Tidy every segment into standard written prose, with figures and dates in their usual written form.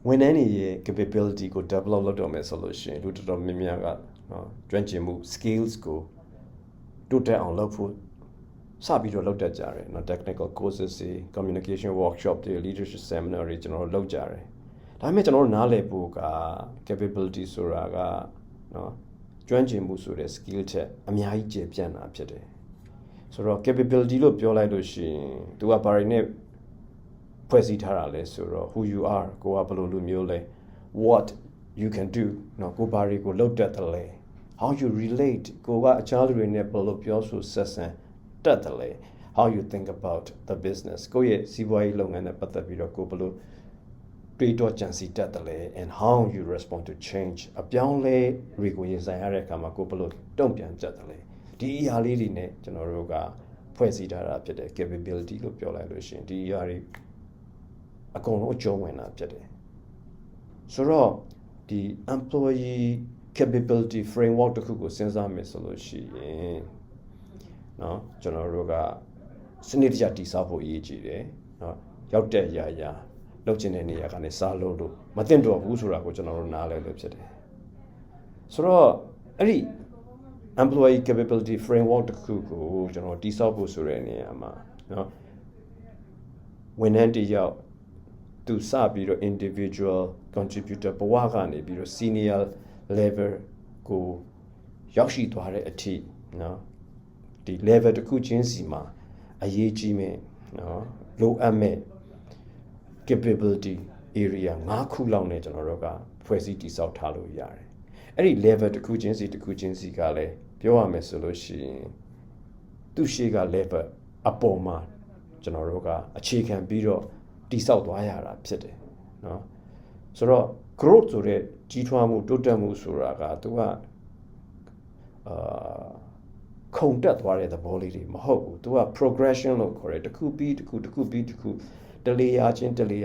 ဝန်ထမ်းတွေရဲ့ capability ကို develop လုပ်တော့မယ်ဆိုလို့ရှိရင်လူတော်တော်များများကနော်ကျွမ်းကျင်မှု skills ကိုတိုးတက်အောင်လုပ်ဖို့စပြီးတော့လုပ်တတ်ကြတယ်နော် technical courses တွေ communication workshop တွေ leadership seminar တွေကျွန်တော်တို့လုပ်ကြတယ်ဒါပေမဲ့ကျွန်တော်တို့နားလည်ဖို့က capability ဆိုတာကနော်ကျွမ်းကျင်မှုဆိုတဲ့ skill ချက်အများကြီးကျေပြန့်တာဖြစ်တယ်ဆိုတော့ capability လို့ပြောလိုက်လို့ရှိရင်သူကဘာတွေနဲ့ဖွဲ့စည်းထားတာလဲဆိုတော့ who you are ကိုကဘယ်လိုလူမျိုးလဲ what you can do နော်ကိုဘာတွေကိုလုပ်တတ်တယ်လဲ how you relate ကိုကအခြားလူတွေနဲ့ဘယ်လိုပြောဆိုဆက်ဆံတတ်တယ်လဲ how you think about the business ကိုရဲ့စီးပွားရေးလုပ်ငန်းနဲ့ပတ်သက်ပြီးတော့ကိုဘယ်လိုတွေးတောကြံစည်တတ်တယ်လဲ and how you respond to change အပြောင်းလဲတွေကိုရင်ဆိုင်ရတဲ့အခါမှာကိုဘယ်လိုတုံ့ပြန်တတ်တယ်လဲဒီအရာလေးတွေနဲ့ကျွန်တော်တို့ကဖွဲ့စည်းထားတာဖြစ်တယ် capability လို့ပြောလိုက်လို့ရှိရင်ဒီအရာတွေအကုန်လုံးအကျုံးဝင်တာဖြစ်တယ်ဆိုတော့ဒီ employee capability framework တခုကိုစဉ်းစားမယ်ဆိုလို့ရှိရင်เนาะကျွန်တော်တို့ကစနစ်တကျတည်ဆောက်ဖို့အရေးကြီးတယ်เนาะရောက်တဲ့ရာလုပ်ချင်တဲ့နေရာကနေစားလို့မသင့်တော်ဘူးဆိုတာကိုကျွန်တော်တို့နားလည်လို့ဖြစ်တယ်ဆိုတော့အဲ့ဒီ employee capability framework တခုကိုကျွန်တော်တည်ဆောက်ဖို့ဆိုတဲ့နေရာမှာเนาะဝန်ထမ်းတယောက်သူစပြီးတော့ individual contributor ဘဝကနေပြီးတော့ senior level ကိုရောက်ရှိသွားတဲ့အထိเนาะဒီ level တစ်ခုချင်းစီမှာအရေးကြီးမယ်เนาะလိုအပ်မဲ့ capability area 5ခုလောက်နဲ့ကျွန်တော်တို့ကဖွဲ့စည်းတည်ဆောက်ထားလို့ရတယ်အဲ့ဒီ level တစ်ခုချင်းစီကလည်းပြောရမယ်ဆိုလို့ရှိရင်သူ့ရှိက level အပေါ်မှာကျွန်တော်တို့ကအခြေခံပြီးတော့တည်ဆောက်သွားရတာဖြစ်တယ်เนาะဆိုတော့ growth ဆိုတဲ့ကြီးထွားမှုတိုးတက်မှုဆိုတာကသူကခုန်တက်သွားတဲ့သဘောလေးတွေမဟုတ်ဘူးသူက progression လို့ခေါ်တယ်တစ်ခုပြီးတစ်ခုတလေယာချင်းကျွန်တော်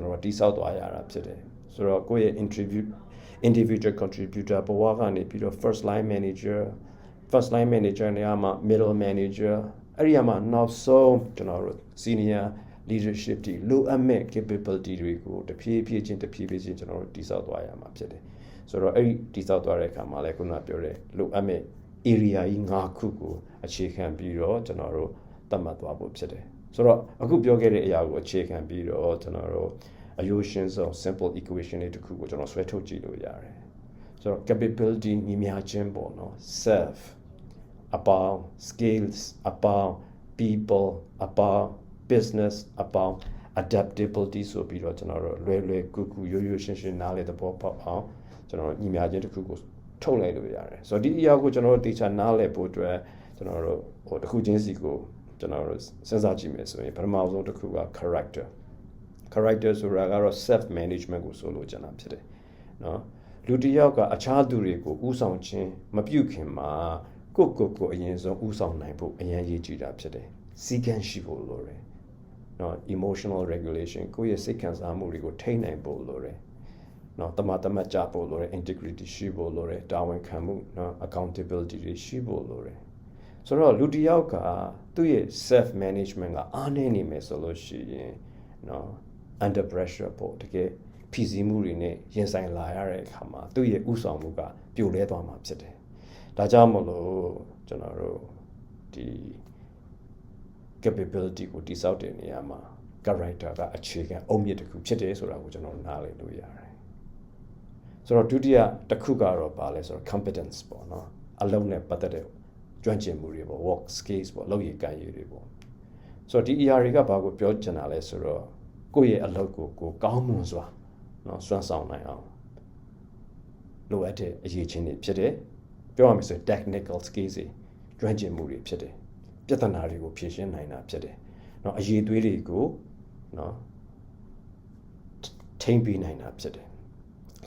တို့တိဆောက်သွားရတာဖြစ်တယ်ဆိုတော့ကိုယ့်ရဲ့ individual contributor ဘဝကနေပြီးတော့ first line manager နေရာမှာ middle manager အဲ့ဒီမှာနောက်ဆုံးကျွန်တော်တို့ senior leadership တွေလိုအပ်မဲ့ capability တွေကိုတဖြည်းဖြည်းချင်းကျွန်တော်တို့တိဆောက်သွားရမှာဖြစ်တယ်ဆိုတော့အဲ့ဒီတိဆောက်သွားတဲ့အခါမှာလည်းခုနပြောတဲ့လိုအပ်မဲ့ area ကြီး5ခုကိုအခြေခံပြီးတော့ကျွန်တော်တို့သတ်မှတ်သွားဖို့ဖြစ်တယ်ဆိုတော့အခုပြောခဲ့တဲ့အရာကိုအခြေခံပြီးတော့ကျွန်တော်တို့အယိုးရှင်းဆုံး simple equation လေးတစ်ခုကိုကျွန်တော်ဆွဲထုတ်ကြည့်လို့ရတယ်ဆိုတော့ capability ညီမျှခြင်းပေါ့နော် self about skills about people about business about adaptability ဆိုပြီးတော့ကျွန်တော်တို့လွယ်ကူရိုးရှင်းနားလည်သဘောပေါက်အောင်ကျွန်တော်တို့ညီမျှခြင်းတစ်ခုကိုထုတ်လိုက်လို့ရတယ်ဆိုတော့ဒီအရာကိုကျွန်တော်တို့တေချာနားလည်ဖို့အတွက်ကျွန်တော်တို့တစ်ခုချင်းစီကိုကျွန်တော်တို့စဉ်းစားကြည့်မယ်ဆိုရင်ပထမဆုံးတစ်ခုက character ဆိုတာကတော့ self management ကိုဆိုလို့ကျွန်တော်ဖြစ်တယ်เนาะလူတစ်ယောက်ကအခြားသူတွေကိုဥဆောင်ခြင်းမပြုခင်မှာကိုအရင်ဆုံးဥဆောင်နိုင်ဖို့အရင်ရည်ကြည်တာဖြစ်တယ်စီကံရှိဖို့လိုတယ်เนาะ emotional regulation ကိုယ့်ရဲ့စိတ်ခံစားမှုတွေကိုထိန်းနိုင်ဖို့လိုတယ်เนาะတမတ်ကြဖို့လိုတယ် integrity ရှိဖို့လိုတယ်တာဝန်ခံမှုเนาะ accountability တွေရှိဖို့လိုတယ်ဆိုတော့လူတစ်ယောက်ကသူ့ရဲ့ self management ကအားနည်းနေမယ်ဆိုလို့ရှိရင်เนาะ under pressure ပေါ့တကယ်ဖြည့်ဆည်းမှုတွေနဲ့ရင်ဆိုင်လာရတဲ့အခါမှာသူ့ရဲ့ဥဆောင်မှုကပြိုလဲသွားမှာဖြစ်တယ်ဒါကြောင့်မလို့ကျွန်တော်တို့ဒီ capability ကိုတိစောက်တဲ့နေရာမှာ character ကအခြေခံအုံမြစ်တစ်ခုဖြစ်တယ်ဆိုတာကိုကျွန်တော်နားလည်လို့ရတယ်ဆိုတော့ဒုတိယတစ်ခုကတော့ပါလဲဆိုတော့ competence ပေါ့နော်အလုံးနဲ့ပတ်သက်တဲ့ကျွမ်းကျင်မှုတွေပေါ့ work skills ပေါ့လုပ်ရည်ကိုင်ရည်တွေပေါ့ဆိုတော့ဒီအရာတွေကဘာကိုပြောချင်တာလဲဆိုတော့ကိုယ့်ရဲ့အလုပ်ကိုကောင်းမွန်စွာเนาะစွမ်းဆောင်နိုင်အောင်လိုအပ်တဲ့အရေးချင်းတွေဖြစ်တယ်ပြောရမယ်ဆိုရင် technical skills တွေကျွမ်းကျင်မှုတွေဖြစ်တယ်ပြဿနာတွေကိုဖြေရှင်းနိုင်တာဖြစ်တယ်เนาะအရေးသွေးတွေကိုเนาะထိန်းပေးနိုင်တာဖြစ်တယ်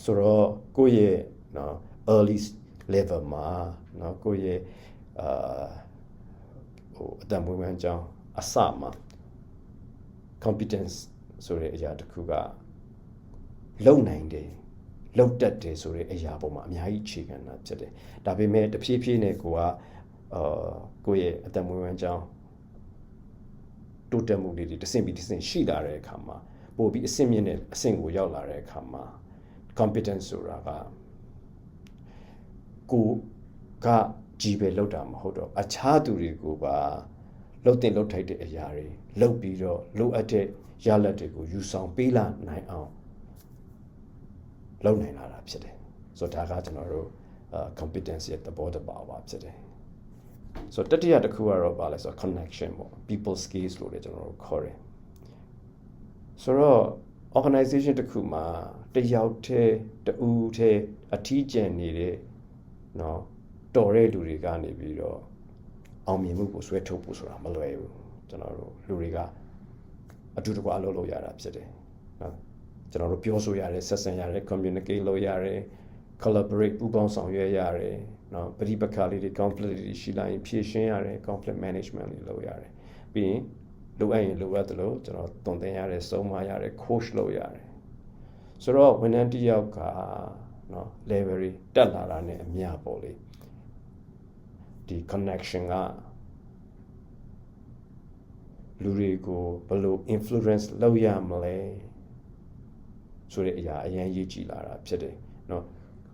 ဆိုတော့ကိုယ့်ရဲ့เนาะ early level မှာเนาะကိုယ့်ရဲ့အတမွေးဝမ်းကြောင်းအစမှာ competence ဆိုတဲ့အရာတစ်ခုကလုံနိုင်တယ်လုံတတ်တယ်ဆိုတဲ့အရာပေါ်မှာအများကြီးအခြေခံတာဖြစ်တယ်ဒါပေမဲ့တဖြည်းဖြည်းနဲ့ကိုယ့်ရဲ့အတမွေးဝမ်းကြောင်းတိုးတက်မှုလေးတွေတစ်ဆင့်ပြီးတစ်ဆင့်ရှိလာတဲ့အခါမှာ ပို့ပြီးအဆင့်မြင့်တဲ့အဆင့်ကိုရောက်လာတဲ့အခါမှာ competence ဆိုတာကကိုကကြီးပဲလောက်တာမဟုတ်တော့အခြားသူတွေကိုပါလှုပ်တင်လှုပ်ထိုက်တဲ့အရာတွေလှုပ်ပြီးတော့လိုအပ်တဲ့ရလဒ်တွေကိုယူဆောင်ပေးလာနိုင်အောင်လုပ်နိုင်လာတာဖြစ်တယ်ဆိုတော့ဒါကကျွန်တော်တို့competence ရဲ့သဘောတဘာဝဖြစ်တယ်ဆိုတော့တတိယတစ်ခုကတော့ဘာလဲဆိုတော့ connection ပေါ့ people skills လို့လည်းကျွန်တော်တို့ခေါ်တယ်ဆိုတော့ organization တစ်ခုမှာတယောက်တည်းတူတည်းအထီးကျန်နေတဲ့เนาะတော်တဲ့လူတွေကနေပြီးတော့အောင်မြင်မှုကိုဆွဲထုတ်ဖို့ဆိုတာမလွယ်ဘူးကျွန်တော်တို့လူတွေကအတူတကွအလုပ်လုပ်ရတာဖြစ်တယ်เนาะကျွန်တော်တို့ပြောဆိုရတယ်ဆက်ဆံရတယ် communicate လုပ်ရတယ် collaborate ပူးပေါင်းဆောင်ရွက်ရတယ်เนาะပရိပက္ခလေးတွေ conflict တွေရှိလာရင်ဖြေရှင်းရတယ် conflict management တွေလုပ်ရတယ်ပြီးရင်လိုအပ်ရင်လိုအပ်တယ်လို့ကျွန်တော်တုံ့ပြန်ရတယ်စုံမရတယ် coach လုပ်ရတယ်ဆိုတော့ဝန်ထမ်းတစ်ယောက်ကเนาะ level တက်လာတာနဲ့အမျှပေါ့လေဒီ connection ကလူတွေကိုဘယ်လို influence လုပ်ရမလဲဆိုတဲ့အရာအရင်ရေးကြည့်လာတာဖြစ်တယ်เนาะ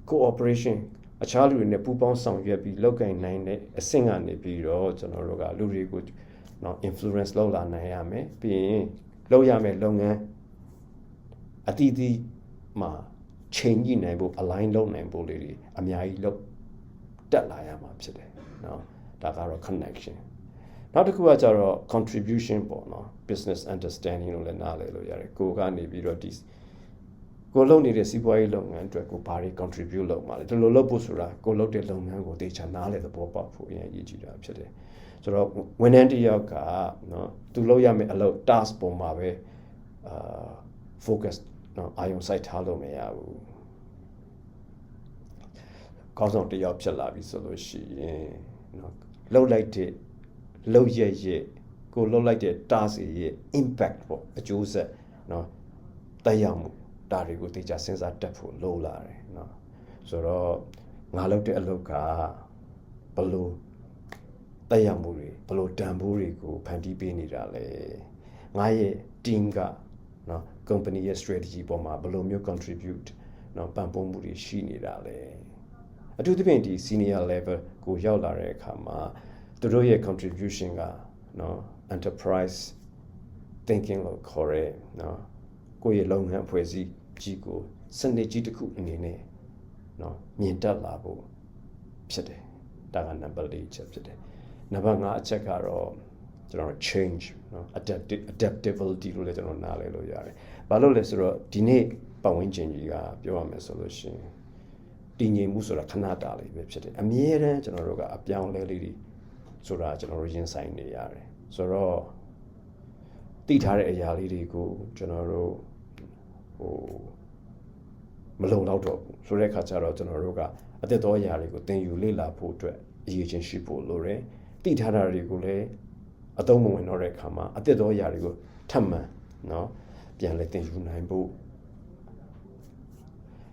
cooperation အခြားလူတွေနဲ့ပူးပေါင်းဆောင်ရွက်ပြီးလုပ်ကိုင်နိုင်တဲ့အဆင့်ကနေပြီးတော့ကျွန်တော်တို့ကလူတွေကိုเนาะ influence လုပ်လာနိုင်ရမယ်ပြီးရင်လုပ်ရမယ်လုပ်ငန်းအတီးတီးမှာချိန်ကြည့်နိုင်ဖို့ align လုပ်နိုင်ဖို့လေးတွေအများကြီးလုပ်တက်လာရမှာဖြစ်တယ်เนาะဒါကတော့ connection နောက်တစ်ခုကကြတော့ contribution ပေါ့เนาะ business understanding လို့လည်းနားလည်လို့ရတယ်ကိုကနေပြီးတော့ဒီကိုလုပ်နေတဲ့စီးပွားရေးလုပ်ငန်းအတွက်ကိုဘာတွေ contribute လုပ်မှာလဲဒီလိုလုပ်ဖို့ဆိုတာကိုလုပ်တဲ့လုပ်ငန်းကိုတေချာနားလည်သဘောပေါက်ဖို့အရင်အရေးကြီးတာဖြစ်တယ်ဆိုတော့ဝန်ထမ်းတစ်ယောက်ကเนาะသူလုပ်ရမယ့်အလုပ် task ပေါ်မှာပဲfocus เนาะအာရုံစိုက်ထားလို့မရဘူးကောင်းဆောင်တစ်ယောက်ဖြစ်လာပြီဆိုလို့ရှိရင်เนาะလှုပ်လိုက်တဲ့လှုပ်ရဲ့ကိုလှုပ်လိုက်တဲ့ task ရဲ့ impact ပေါ့အကျိုးဆက်เนาะတက်ရောက်မှုဒါတွေကိုသိကြစဉ်းစားတတ်ဖို့လိုလာတယ်เนาะဆိုတော့ငါလုပ်တဲ့အလုပ်ကဘလို့တက်ရောက်မှုတွေဘလို့တန်ဖိုးတွေကိုဖန်တီးပေးနေတာလဲငါရဲ့ team ကเนาะ company ရဲ့ strategy ပေါ်မှာဘလို့မျိုး contribute เนาะပံ့ပိုးမှုတွေရှိနေတာလဲအထူးသဖြင့်ဒီ senior level ကိုရောက်လာတဲ့အခါမှာသူတို့ရဲ့ contribution ကเนาะ enterprise thinking လို့ခေါ်ရဲเนาะကိုယ့်ရဲ့လုပ်ငန်းအဖွဲ့အစည်းကြီးကိုစနစ်ကြီးတစ်ခုအနေနဲ့เนาะမြင်တက်လာဖို့ဖြစ်တယ်ဒါက number 4ချက်ဖြစ်တယ်နံပါတ်5အချက်ကတော့ကျွန်တော် change เนาะ adaptability လို့လည်းကျွန်တော်နားလည်လို့ရတယ်ဘာလို့လဲဆိုတော့ဒီနေ့ပတ်ဝန်းကျင်ကြီးကပြောရမယ်ဆိုလို့ရှိရင်တည်ငြိမ်မှုဆိုတာခဏတားလေးပဲဖြစ်တယ်အမြဲတမ်းကျွန်တော်တို့ကအပြောင်းလဲလေးတွေဆိုတာကျွန်တော်တို့ရင်ဆိုင်နေရတယ်ဆိုတော့သိထားတဲ့အရာလေးတွေကိုကျွန်တော်တို့မလုံလောက်တော့ဘူးဆိုတဲ့အခါကျတော့ကျွန်တော်တို့ကအသက်တော်အရာတွေကိုသင်ယူလေ့လာဖို့အတွက်အရေးချင်းရှိဖို့လိုတယ်သိထားတာတွေကိုလည်းအသုံးမဝင်တော့တဲ့အခါမှာအသက်တော်အရာတွေကိုထပ်မံเนาะပြန်လဲသင်ယူနိုင်ဖို့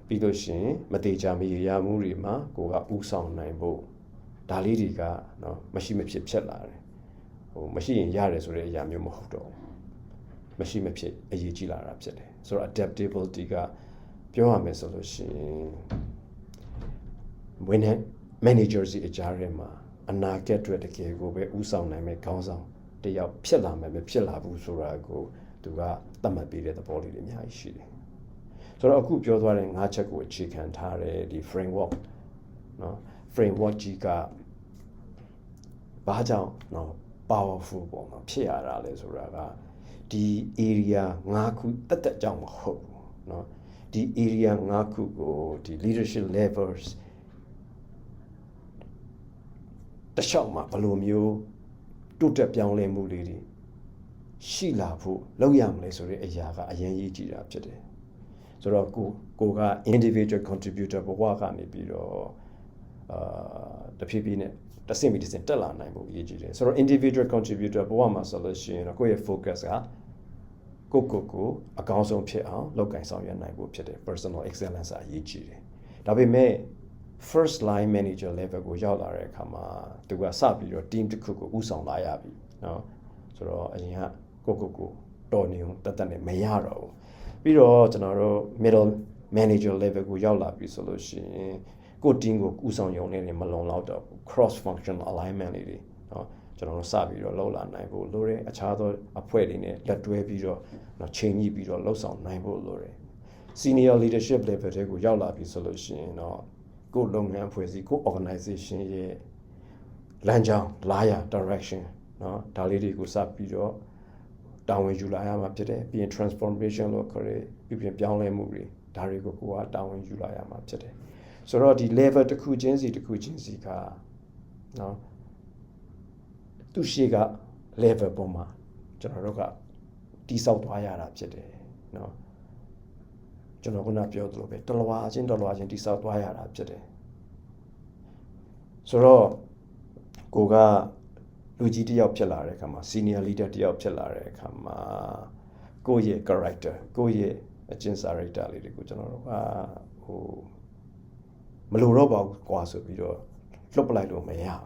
ပြီးလို့ရှိရင်မတေချာမရေရာမှုတွေမှာကိုကဥဆောင်နိုင်ဖို့ဒါလေးတွေကเนาะမရှိမဖြစ်ဖြစ်လာတယ်မရှိရင်ရတယ်ဆိုတဲ့အရာမျိုးမဟုတ်တော့မရှိမဖြစ်အရေးကြီးလာတာဖြစ်တယ်ဆိုတော့ adaptability ကပြောရမယ်ဆိုလို့ရှိရင်ဝန်ထမ်း manager စီအကြားထဲမှာအနာဂတ်အတွက်တကယ်ကိုပဲဥဆောင်နိုင်မဲ့ခေါင်းဆောင်တယောက်ဖြစ်လာမယ်မဖြစ်လာဘူးဆိုတာကိုသူကသတ်မှတ်ပေးတဲ့သဘောလေးတွေအများကြီးရှိတယ်ဆိုတော့အခုပြောသွားတဲ့၅ချက်ကိုအခြေခံထားတဲ့ဒီ framework เนาะ framework ကြီးကဘာကြောင့်เนาะ powerful ပေါ့နော်ဖြစ်ရတာလဲဆိုတာကဒီ area 5ခုတက်ကြောင်မဟုတ်ဘူးเนาะဒီ area 5ခုကိုဒီ leadership levels တခြားမှာဘယ်လိုမျိုးတိုးတက်ပြောင်းလဲမှုလေးတွေရှိလာဖို့လုပ်ရမလဲဆိုတဲ့အရာကအရင်ရေးကြည့်တာဖြစ်တယ်ဆိုတော့ကိုက individual contributor ဘဝကနေပြီးတော့တဖြည်းဖြည်းနဲ့တဆင့်ပြီးတဆင့်တက်လာနိုင်ဖို့အရေးကြီးတယ်ဆိုတော့ individual contributor ဘဝမှာဆိုလို့ရှိရင်တော့ကိုယ့်ရဲ့ focus ကကိုအကောင်းဆုံးဖြစ်အောင်လုပ်ကိုင်ဆောင်ရွက်နိုင်ဖို့ဖြစ်တယ် personal excellence အရေးကြီးတယ်ဒါပေမဲ့ first line manager level ကိုရောက်လာတဲ့အခါမှာသူကစပြီးတော့ team တစ်ခုကိုဦးဆောင်လာရပြီเนาะဆိုတော့အရင်ကကိုတော်နေုံတက်တက်နဲ့မရတော့ဘူး ပြီးတော့ကျွန်တော်တို့ middle manager level ကိုရောက်လာပြီဆိုလို့ရှိရင်ကို team ကိုကူဆောင်ရုံနဲ့မလုံလောက်တော့ cross functional alignment လေးတွေเนาะကျွန်တော်တို့စပြီးတော့လောက်လာနိုင်ဖို့လိုတယ်အခြားသောအဖွဲ့တွေနဲ့လက်တွဲပြီးတော့เนาะချိန်ညှိပြီးတော့လှုပ်ဆောင်နိုင်ဖို့လိုတယ် senior leadership level တွေကိုရောက်လာပြီဆိုလို့ရှိရင်တော့ကိုလုပ်ငန်းအဖွဲ့အစည်းကို organization ရဲ့လမ်းကြောင်းလာရ direction เนาะဒါလေးတွေကိုစပြီးတော့တာဝန်ယူလာရမှာဖြစ်တယ်ပြီးရင် transformation လို့ခေါ်တဲ့ပြင်ပြောင်းလဲမှုတွေဒါတွေကိုကိုကတာဝန်ယူလာရမှာဖြစ်တယ်ဆိုတော့ဒီ level တစ်ခုချင်းစီကเนาะသူရှိက level ပေါ်မှာကျွန်တော်တို့ကတိဆောက်သွားရတာဖြစ်တယ်เนาะကျွန်တော်ခုနပြောသလိုပဲတလွာချင်းတိဆောက်သွားရတာဖြစ်တယ်ဆိုတော့ကိုကလူကြီးတစ်ယောက်ဖြစ်လာတဲ့အခါမှာ senior leader တစ်ယောက်ဖြစ်လာတဲ့အခါမှာကိုယ့်ရဲ့ character ကိုယ့်ရဲ့အကျင့်စာရိတ္တလေးတွေကိုကျွန်တော်တို့ကဟိုမလိုတော့ပါဘူးကွာဆိုပြီးတော့လွတ်ပလိုက်လို့မရအောင်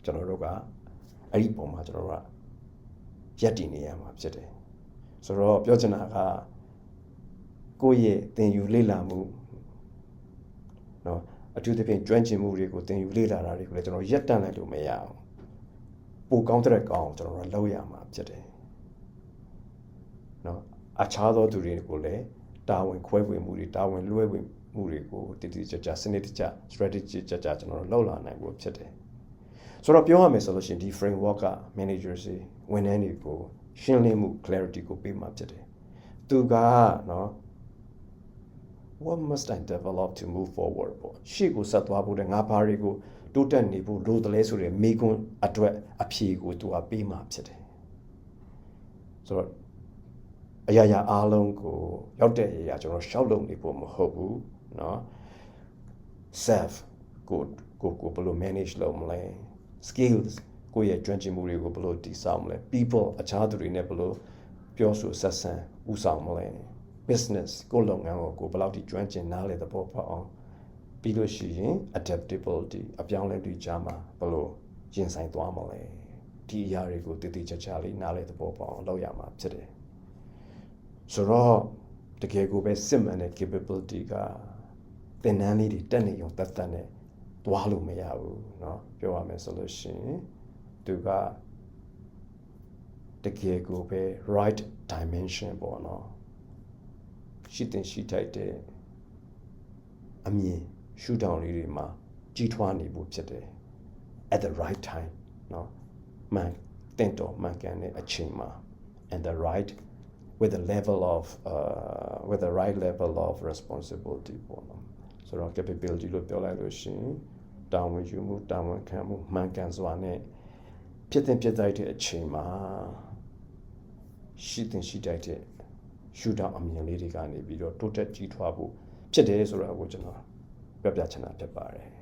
ကျွန်တော်တို့ကအဲ့ဒီပုံမှာကျွန်တော်တို့ကရက်တည်နေရမှာဖြစ်တယ်ဆိုတော့ပြောချင်တာကကိုယ့်ရဲ့သင်ယူလေ့လာမှုเนาะအထူးသဖြင့်ကျွမ်းကျင်မှုတွေကိုသင်ယူလေ့လာတာတွေကိုလည်းကျွန်တော်ရက်တန့်လိုက်လို့မရအောင်ပိုကောင်းတဲ့ကောင်းကျွန်တော်တို့လုပ်ရမှာဖြစ်တယ်เนาะအခြားသောသူတွေကိုလည်းတာဝန်ခွဲဝေမှုတွေတာဝန်လွှဲဝေမှုတွေကိုတည်တည်ကြကြစနစ်တကျ strategy ကြကြကျွန်တော်တို့လုပ်လာနိုင်ဖို့ဖြစ်တယ်ဆိုတော့ပြောရမယ်ဆိုလို့ရှိရင်ဒီ framework က managers တွေဝန်ထမ်းတွေကိုရှင်းလင်းမှု clarity ကိုပေးမှာဖြစ်တယ်သူကเนาะwhat must I develop to move forward ပေါ့ရှေ့ကိုဆက်သွားဖို့တဲ့ငါဘာတွေကိုတိုးတက်နေဖို့လိုတယ်လဲဆိုတဲ့မိကွန်းအတွက်အဖြေကိုသူကပေးမှာဖြစ်တယ်ဆိုတော့အရာရာအားလုံးကိုရောက်တဲ့အရာကျွန်တော်ရှောက်လုပ်နေဖို့မဟုတ်ဘူးเนาะ self ကိုဘယ်လို manage လုပ်မလဲ skills ကိုယ့်ရဲ့ကျွမ်းကျင်မှုတွေကိုဘယ်လိုတည်ဆောက်မလဲ people အခြားသူတွေနဲ့ဘယ်လိုပြောဆိုဆက်ဆံဥဆောင်မလဲbusiness ကိုလုပ်ငန်းကိုဘယ်လောက်ထိကျွမ်းကျင်နားလည်သဘောပေါက်အောင်ပြီးလို့ရှိရင် adaptability အပြောင်းအလဲတွေကြားမှာဘယ်လိုရင်ဆိုင်သွားမလဲဒီအရာတွေကိုတည်တည်ချာချာလေးနားလည်သဘောပေါက်အောင်လုပ်ရမှာဖြစ်တယ်ဆိုတော့တကယ်ကိုပဲစစ်မှန်တဲ့ capability ကသင်တန်းလေးတွေတက်နေရုံတက်နဲ့သွားလို့မရဘူးเนาะပြောရမယ်ဆိုလို့ရှိရင်သူကတကယ်ကိုပဲ right dimension ပေါ့เนาะရှိတင်ရှိထိုက်တဲ့အမြင်ရှုထောင့်လေးတွေမှာကြီးထွားနေဖို့ဖြစ်တယ် at the right time เนาะမှန်တင်တော်မှန်ကန်တဲ့အချိန်မှာ and the right with the level of with the right level of responsibility ပေါ့နော်ဆိုတော့ capability လို့ပြောလိုက်လို့ရှိရင်တာဝန်ယူမှုတာဝန်ခံမှုမှန်ကန်စွာနဲ့ဖြစ်တဲ့အချိန်မှာရှိတင်ရှိတိုက်တဲ့ရှုထောင့်အမြင်လေးတွေကနေပြီးတော့တိုးတက်ကြီးထွားဖို့ဖြစ်တယ်ဆိုတာကိုကျွန်တော်ပြချင်တာဖြစ်ပါတယ်